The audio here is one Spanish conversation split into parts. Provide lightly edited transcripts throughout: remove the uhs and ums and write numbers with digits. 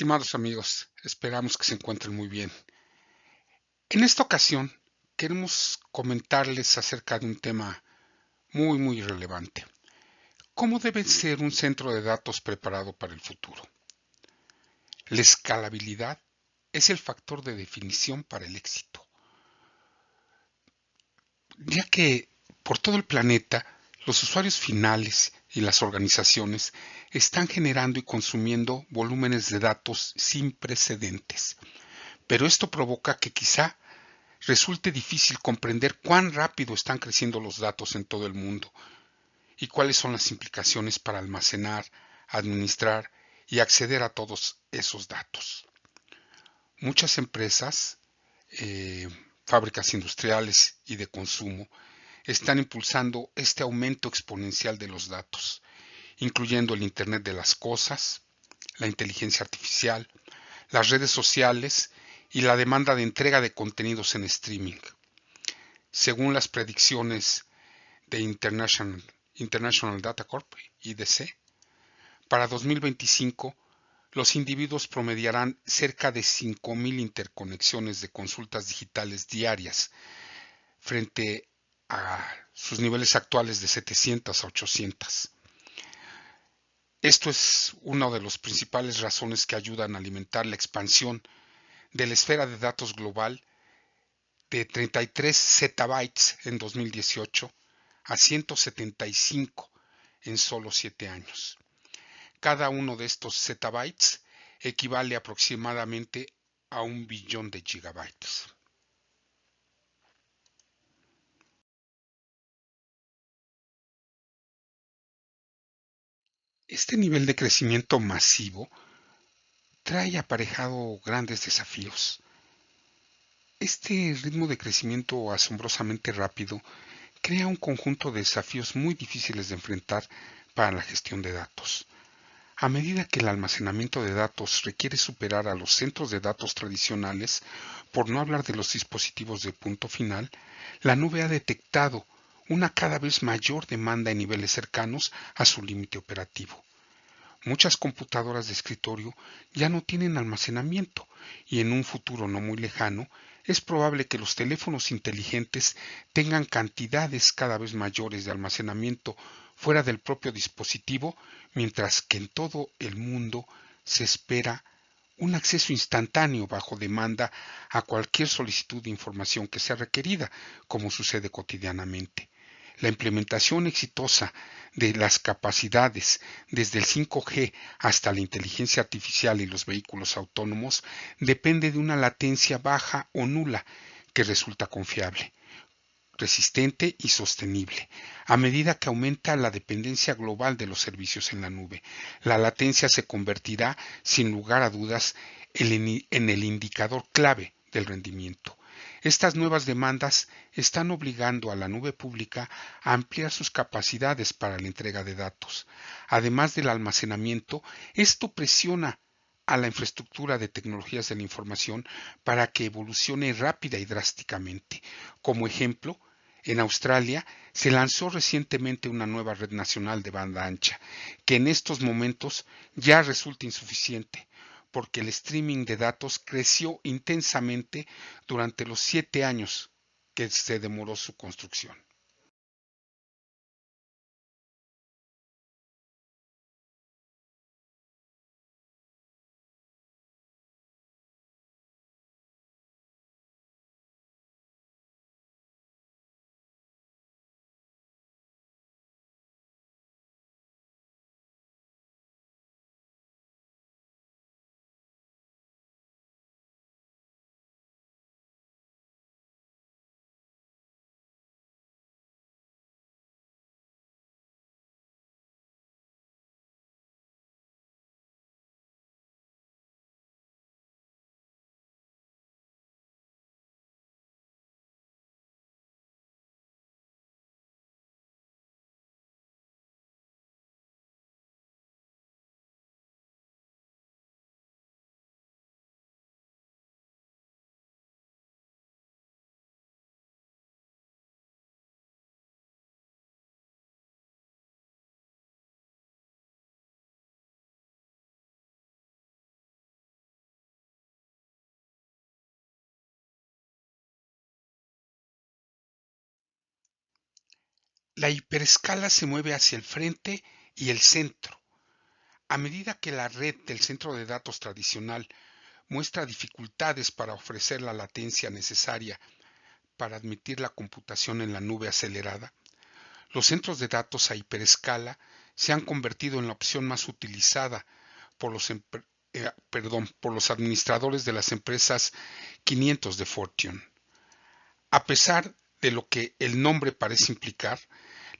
Estimados amigos, esperamos que se encuentren muy bien. En esta ocasión queremos comentarles acerca de un tema muy relevante. ¿Cómo debe ser un centro de datos preparado para el futuro? La escalabilidad es el factor de definición para el éxito, ya que por todo el planeta los usuarios finales y las organizaciones están generando y consumiendo volúmenes de datos sin precedentes. Pero esto provoca que quizá resulte difícil comprender cuán rápido están creciendo los datos en todo el mundo y cuáles son las implicaciones para almacenar, administrar y acceder a todos esos datos. Muchas empresas, fábricas industriales y de consumo, están impulsando este aumento exponencial de los datos, incluyendo el Internet de las Cosas, la inteligencia artificial, las redes sociales y la demanda de entrega de contenidos en streaming. Según las predicciones de International Data Corp, IDC, para 2025 los individuos promediarán cerca de 5.000 interconexiones de consultas digitales diarias frente a sus niveles actuales de 700 a 800. Esto es una de las principales razones que ayudan a alimentar la expansión de la esfera de datos global de 33 zettabytes en 2018 a 175 en solo 7 años. Cada uno de estos zettabytes equivale aproximadamente a 1 billón de gigabytes. Este nivel de crecimiento masivo trae aparejado grandes desafíos. Este ritmo de crecimiento asombrosamente rápido crea un conjunto de desafíos muy difíciles de enfrentar para la gestión de datos. A medida que el almacenamiento de datos requiere superar a los centros de datos tradicionales, por no hablar de los dispositivos de punto final, la nube ha detectado una cada vez mayor demanda en niveles cercanos a su límite operativo. Muchas computadoras de escritorio ya no tienen almacenamiento y en un futuro no muy lejano es probable que los teléfonos inteligentes tengan cantidades cada vez mayores de almacenamiento fuera del propio dispositivo, mientras que en todo el mundo se espera un acceso instantáneo bajo demanda a cualquier solicitud de información que sea requerida, como sucede cotidianamente. La implementación exitosa de las capacidades desde el 5G hasta la inteligencia artificial y los vehículos autónomos depende de una latencia baja o nula que resulta confiable, resistente y sostenible. A medida que aumenta la dependencia global de los servicios en la nube, la latencia se convertirá, sin lugar a dudas, en el indicador clave del rendimiento. Estas nuevas demandas están obligando a la nube pública a ampliar sus capacidades para la entrega de datos. Además del almacenamiento, esto presiona a la infraestructura de tecnologías de la información para que evolucione rápida y drásticamente. Como ejemplo, en Australia se lanzó recientemente una nueva red nacional de banda ancha, que en estos momentos ya resulta insuficiente, porque el streaming de datos creció intensamente durante los 7 años que se demoró su construcción. La hiperescala se mueve hacia el frente y el centro. A medida que la red del centro de datos tradicional muestra dificultades para ofrecer la latencia necesaria para admitir la computación en la nube acelerada, los centros de datos a hiperescala se han convertido en la opción más utilizada por los administradores de las empresas 500 de Fortune. A pesar de lo que el nombre parece implicar,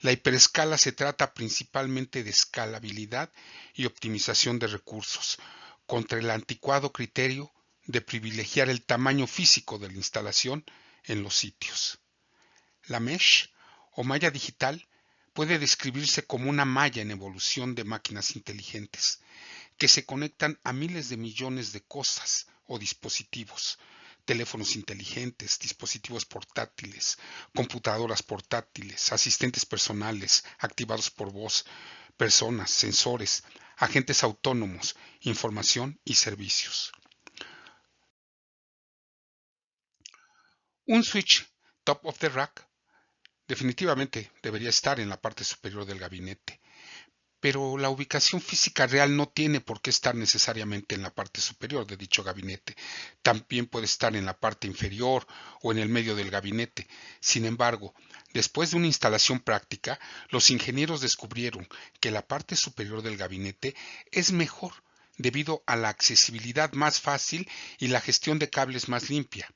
la hiperescala se trata principalmente de escalabilidad y optimización de recursos, contra el anticuado criterio de privilegiar el tamaño físico de la instalación en los sitios. La mesh o malla digital puede describirse como una malla en evolución de máquinas inteligentes que se conectan a miles de millones de cosas o dispositivos, teléfonos inteligentes, dispositivos portátiles, computadoras portátiles, asistentes personales activados por voz, personas, sensores, agentes autónomos, información y servicios. Un switch top of the rack definitivamente debería estar en la parte superior del gabinete, pero la ubicación física real no tiene por qué estar necesariamente en la parte superior de dicho gabinete. También puede estar en la parte inferior o en el medio del gabinete. Sin embargo, después de una instalación práctica, los ingenieros descubrieron que la parte superior del gabinete es mejor debido a la accesibilidad más fácil y la gestión de cables más limpia.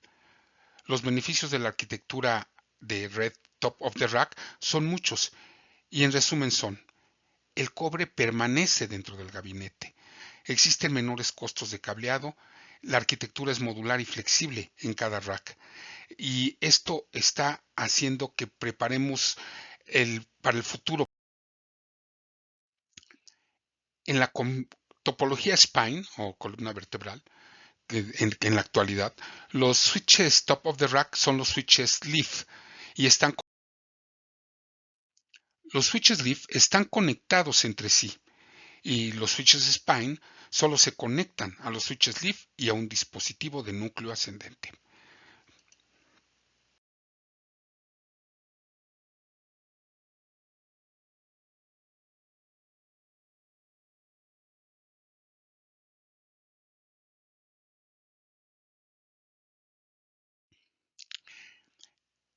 Los beneficios de la arquitectura de Red Top of the Rack son muchos y en resumen son: el cobre permanece dentro del gabinete, existen menores costos de cableado, la arquitectura es modular y flexible en cada rack y esto está haciendo que preparemos para el futuro. En la topología spine o columna vertebral, en la actualidad, los switches top of the rack son los switches leaf y los switches leaf están conectados entre sí y los switches spine solo se conectan a los switches leaf y a un dispositivo de núcleo ascendente.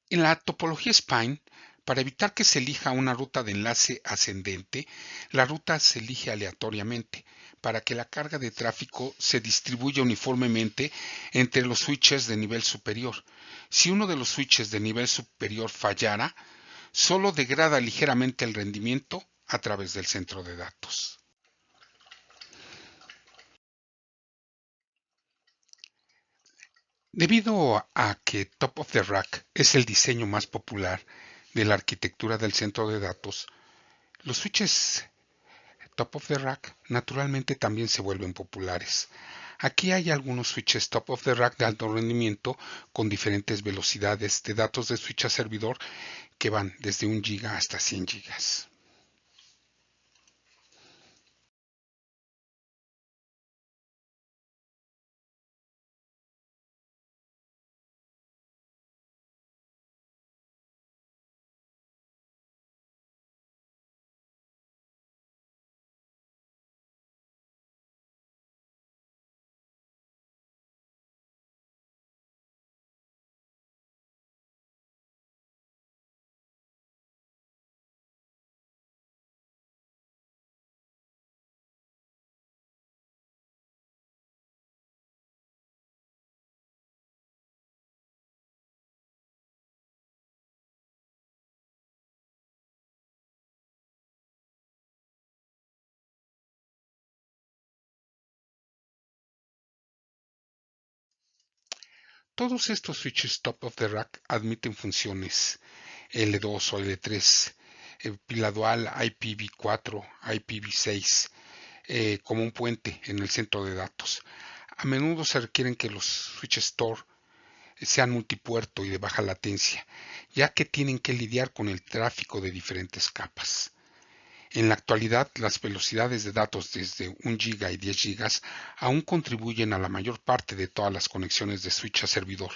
En la topología spine, para evitar que se elija una ruta de enlace ascendente, la ruta se elige aleatoriamente para que la carga de tráfico se distribuya uniformemente entre los switches de nivel superior. Si uno de los switches de nivel superior fallara, solo degrada ligeramente el rendimiento a través del centro de datos. Debido a que Top of the Rack es el diseño más popular de la arquitectura del centro de datos, los switches Top of the Rack naturalmente también se vuelven populares. Aquí hay algunos switches Top of the Rack de alto rendimiento con diferentes velocidades de datos de switch a servidor que van desde 1 GB hasta 100 GB. Todos estos switches top of the rack admiten funciones L2 o L3, pila dual IPv4, IPv6, como un puente en el centro de datos. A menudo se requieren que los switches Tor sean multipuerto y de baja latencia, ya que tienen que lidiar con el tráfico de diferentes capas. En la actualidad, las velocidades de datos desde 1 GB y 10 GB aún contribuyen a la mayor parte de todas las conexiones de switch a servidor.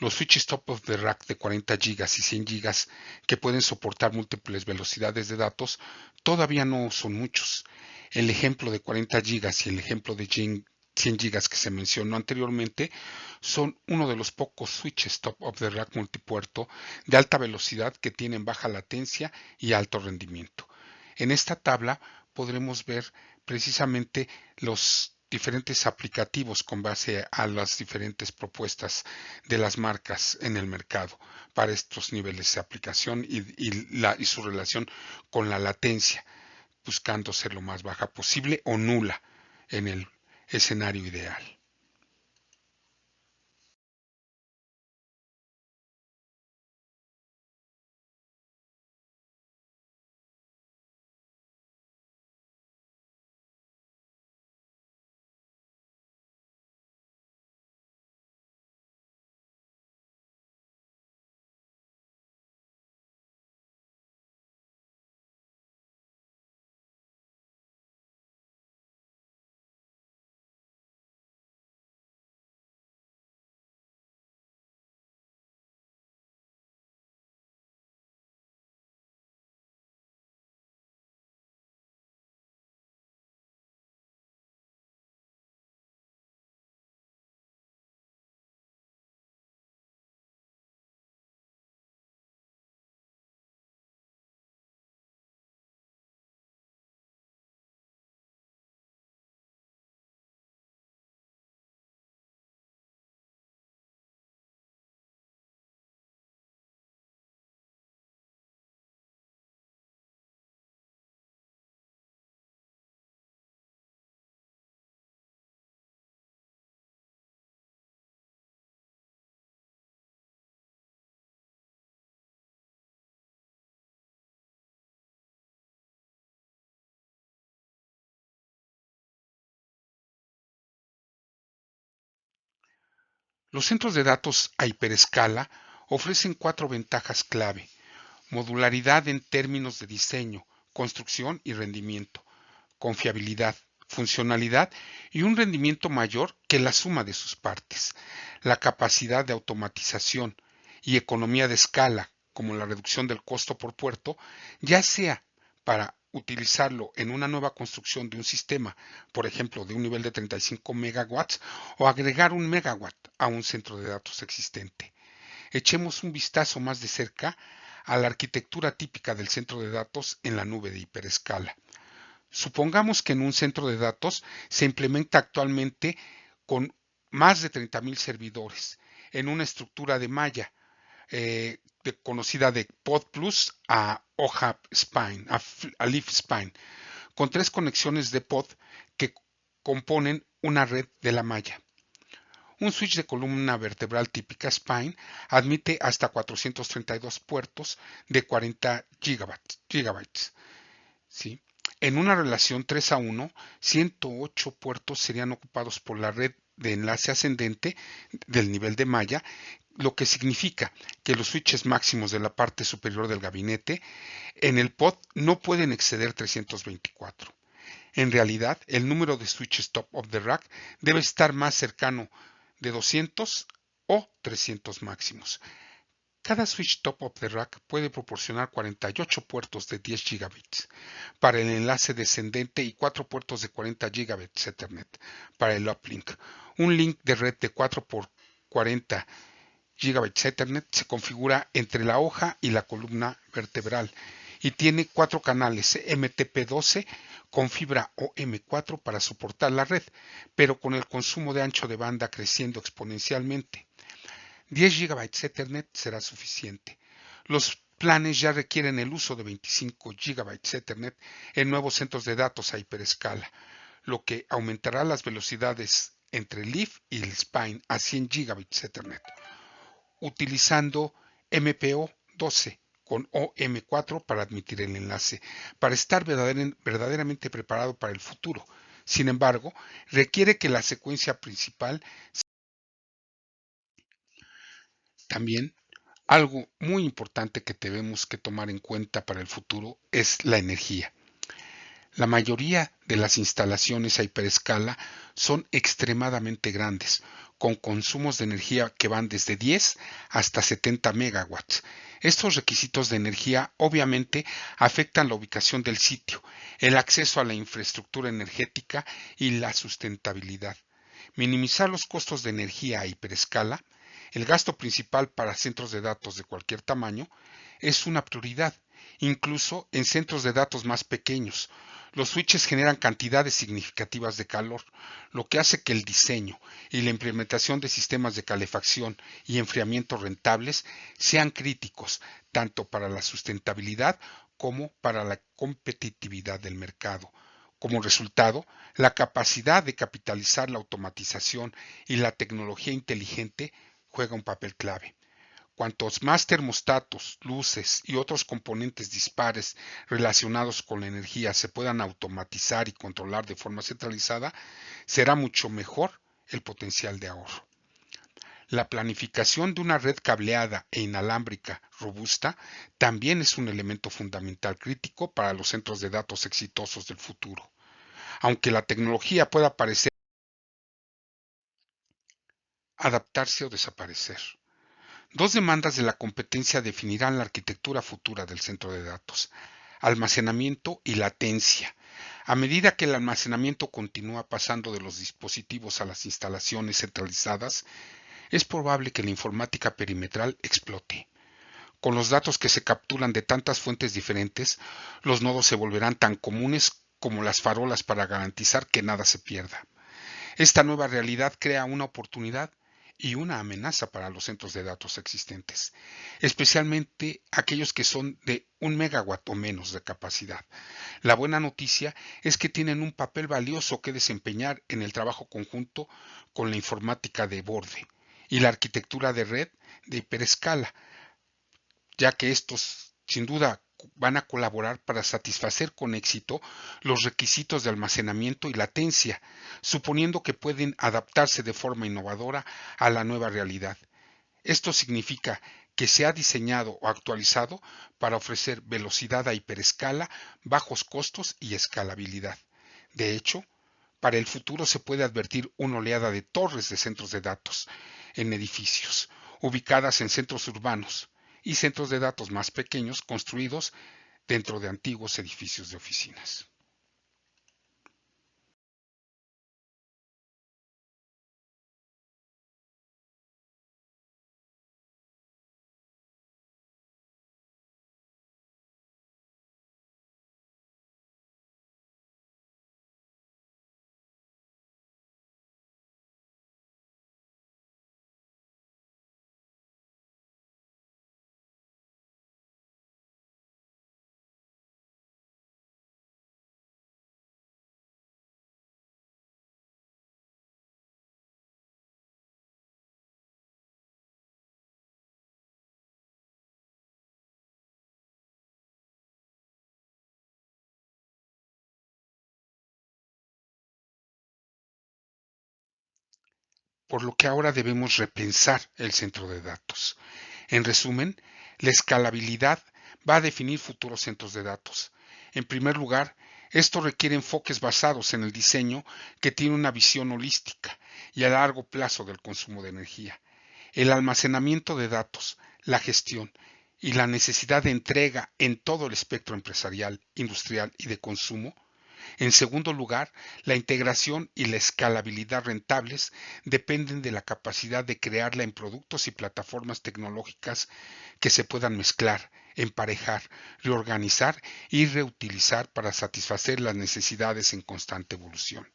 Los switches top of the rack de 40 GB y 100 GB que pueden soportar múltiples velocidades de datos todavía no son muchos. El ejemplo de 40 GB y el ejemplo de 100 GB que se mencionó anteriormente son uno de los pocos switches top of the rack multipuerto de alta velocidad que tienen baja latencia y alto rendimiento. En esta tabla podremos ver precisamente los diferentes aplicativos con base a las diferentes propuestas de las marcas en el mercado para estos niveles de aplicación y su relación con la latencia, buscando ser lo más baja posible o nula en el escenario ideal. Los centros de datos a hiperescala ofrecen cuatro ventajas clave: modularidad en términos de diseño, construcción y rendimiento, confiabilidad, funcionalidad y un rendimiento mayor que la suma de sus partes, la capacidad de automatización y economía de escala, como la reducción del costo por puerto, ya sea para utilizarlo en una nueva construcción de un sistema, por ejemplo, de un nivel de 35 megawatts, o agregar un megawatt a un centro de datos existente. Echemos un vistazo más de cerca a la arquitectura típica del centro de datos en la nube de hiperescala. Supongamos que en un centro de datos se implementa actualmente con más de 30.000 servidores en una estructura de malla conocida de Pod Plus a hoja spine, a leaf spine, con tres conexiones de pod que componen una red de la malla. Un switch de columna vertebral típica spine admite hasta 432 puertos de 40 gigabytes. ¿Sí? En una relación 3:1, 108 puertos serían ocupados por la red de enlace ascendente del nivel de malla, lo que significa que los switches máximos de la parte superior del gabinete en el pod no pueden exceder 324. En realidad, el número de switches top of the rack debe estar más cercano de 200 o 300 máximos. Cada switch top of the rack puede proporcionar 48 puertos de 10 gigabits para el enlace descendente y 4 puertos de 40 gigabits Ethernet para el uplink. Un link de red de 4 por 40 gigabits Ethernet se configura entre la hoja y la columna vertebral y tiene 4 canales MTP12 con fibra o M4 para soportar la red, pero con el consumo de ancho de banda creciendo exponencialmente. 10 GB Ethernet será suficiente. Los planes ya requieren el uso de 25 GB Ethernet en nuevos centros de datos a hiperescala, lo que aumentará las velocidades entre el Leaf y el Spine a 100 GB Ethernet, utilizando MPO 12 con OM4 para admitir el enlace, para estar verdaderamente preparado para el futuro. Sin embargo, requiere que la secuencia principal también. Algo muy importante que tenemos que tomar en cuenta para el futuro es la energía. La mayoría de las instalaciones a hiperescala son extremadamente grandes, con consumos de energía que van desde 10 hasta 70 megawatts. Estos requisitos de energía obviamente afectan la ubicación del sitio, el acceso a la infraestructura energética y la sustentabilidad. Minimizar los costos de energía a hiperescala, el gasto principal para centros de datos de cualquier tamaño, es una prioridad, incluso en centros de datos más pequeños. Los switches generan cantidades significativas de calor, lo que hace que el diseño y la implementación de sistemas de calefacción y enfriamiento rentables sean críticos tanto para la sustentabilidad como para la competitividad del mercado. Como resultado, la capacidad de capitalizar la automatización y la tecnología inteligente juega un papel clave. Cuantos más termostatos, luces y otros componentes dispares relacionados con la energía se puedan automatizar y controlar de forma centralizada, será mucho mejor el potencial de ahorro. La planificación de una red cableada e inalámbrica robusta también es un elemento fundamental crítico para los centros de datos exitosos del futuro. Aunque la tecnología pueda parecer adaptarse o desaparecer. Dos demandas de la competencia definirán la arquitectura futura del centro de datos: almacenamiento y latencia. A medida que el almacenamiento continúa pasando de los dispositivos a las instalaciones centralizadas, es probable que la informática perimetral explote. Con los datos que se capturan de tantas fuentes diferentes, los nodos se volverán tan comunes como las farolas para garantizar que nada se pierda. Esta nueva realidad crea una oportunidad y una amenaza para los centros de datos existentes, especialmente aquellos que son de 1 megawatt o menos de capacidad. La buena noticia es que tienen un papel valioso que desempeñar en el trabajo conjunto con la informática de borde y la arquitectura de red de hiperescala, ya que estos sin duda van a colaborar para satisfacer con éxito los requisitos de almacenamiento y latencia, suponiendo que pueden adaptarse de forma innovadora a la nueva realidad. Esto significa que se ha diseñado o actualizado para ofrecer velocidad a hiperescala, bajos costos y escalabilidad. De hecho, para el futuro se puede advertir una oleada de torres de centros de datos en edificios, ubicadas en centros urbanos, y centros de datos más pequeños construidos dentro de antiguos edificios de oficinas. Por lo que ahora debemos repensar el centro de datos. En resumen, la escalabilidad va a definir futuros centros de datos. En primer lugar, esto requiere enfoques basados en el diseño que tiene una visión holística y a largo plazo del consumo de energía. El almacenamiento de datos, la gestión y la necesidad de entrega en todo el espectro empresarial, industrial y de consumo. En segundo lugar, la integración y la escalabilidad rentables dependen de la capacidad de crearla en productos y plataformas tecnológicas que se puedan mezclar, emparejar, reorganizar y reutilizar para satisfacer las necesidades en constante evolución.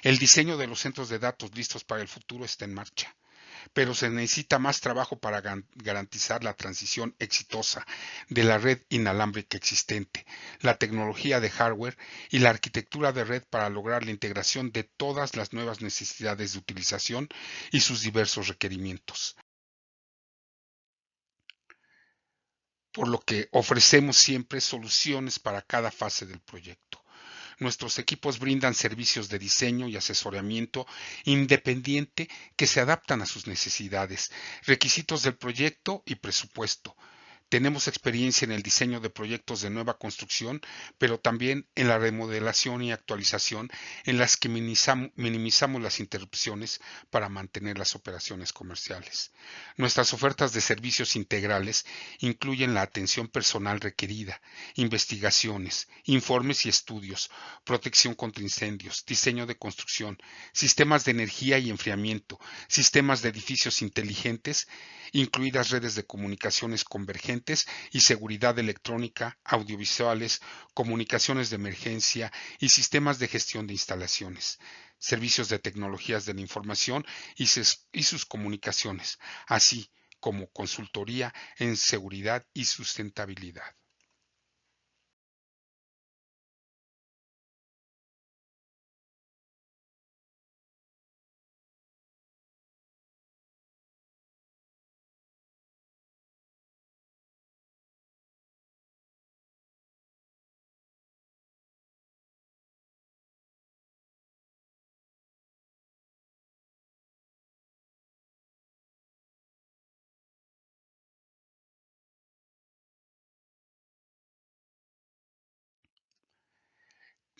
El diseño de los centros de datos listos para el futuro está en marcha, pero se necesita más trabajo para garantizar la transición exitosa de la red inalámbrica existente, la tecnología de hardware y la arquitectura de red para lograr la integración de todas las nuevas necesidades de utilización y sus diversos requerimientos. Por lo que ofrecemos siempre soluciones para cada fase del proyecto. Nuestros equipos brindan servicios de diseño y asesoramiento independiente que se adaptan a sus necesidades, requisitos del proyecto y presupuesto. Tenemos experiencia en el diseño de proyectos de nueva construcción, pero también en la remodelación y actualización en las que minimizamos las interrupciones para mantener las operaciones comerciales. Nuestras ofertas de servicios integrales incluyen la atención personal requerida, investigaciones, informes y estudios, protección contra incendios, diseño de construcción, sistemas de energía y enfriamiento, sistemas de edificios inteligentes, incluidas redes de comunicaciones convergentes y seguridad electrónica, audiovisuales, comunicaciones de emergencia y sistemas de gestión de instalaciones, servicios de tecnologías de la información y sus comunicaciones, así como consultoría en seguridad y sustentabilidad.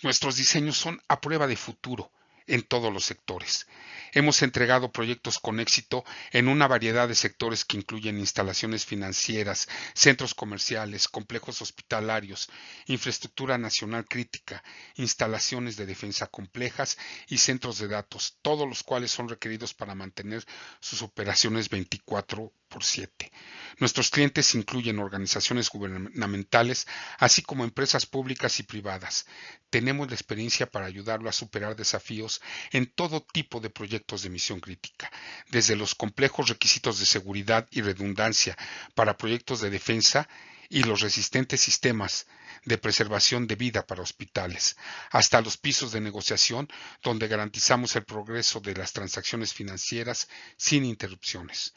Nuestros diseños son a prueba de futuro en todos los sectores. Hemos entregado proyectos con éxito en una variedad de sectores que incluyen instalaciones financieras, centros comerciales, complejos hospitalarios, infraestructura nacional crítica, instalaciones de defensa complejas y centros de datos, todos los cuales son requeridos para mantener sus operaciones 24/7. Nuestros clientes incluyen organizaciones gubernamentales, así como empresas públicas y privadas. Tenemos la experiencia para ayudarlo a superar desafíos en todo tipo de proyectos de misión crítica, desde los complejos requisitos de seguridad y redundancia para proyectos de defensa y los resistentes sistemas de preservación de vida para hospitales, hasta los pisos de negociación donde garantizamos el progreso de las transacciones financieras sin interrupciones.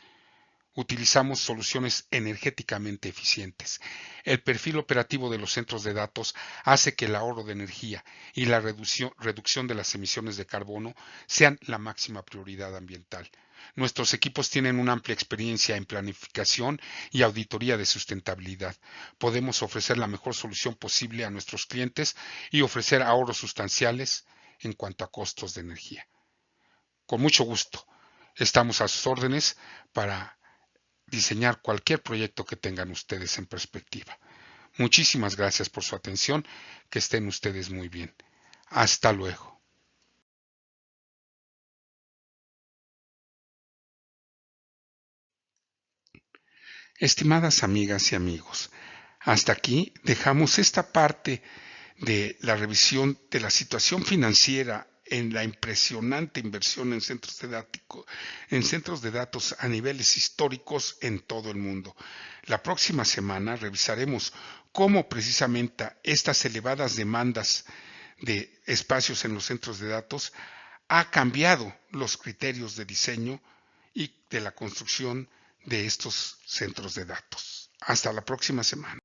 Utilizamos soluciones energéticamente eficientes. El perfil operativo de los centros de datos hace que el ahorro de energía y la reducción de las emisiones de carbono sean la máxima prioridad ambiental. Nuestros equipos tienen una amplia experiencia en planificación y auditoría de sustentabilidad. Podemos ofrecer la mejor solución posible a nuestros clientes y ofrecer ahorros sustanciales en cuanto a costos de energía. Con mucho gusto, estamos a sus órdenes para diseñar cualquier proyecto que tengan ustedes en perspectiva. Muchísimas gracias por su atención, que estén ustedes muy bien. Hasta luego. Estimadas amigas y amigos, hasta aquí dejamos esta parte de la revisión de la situación financiera en la impresionante inversión en centros de datos a niveles históricos en todo el mundo. La próxima semana revisaremos cómo precisamente estas elevadas demandas de espacios en los centros de datos ha cambiado los criterios de diseño y de la construcción de estos centros de datos. Hasta la próxima semana.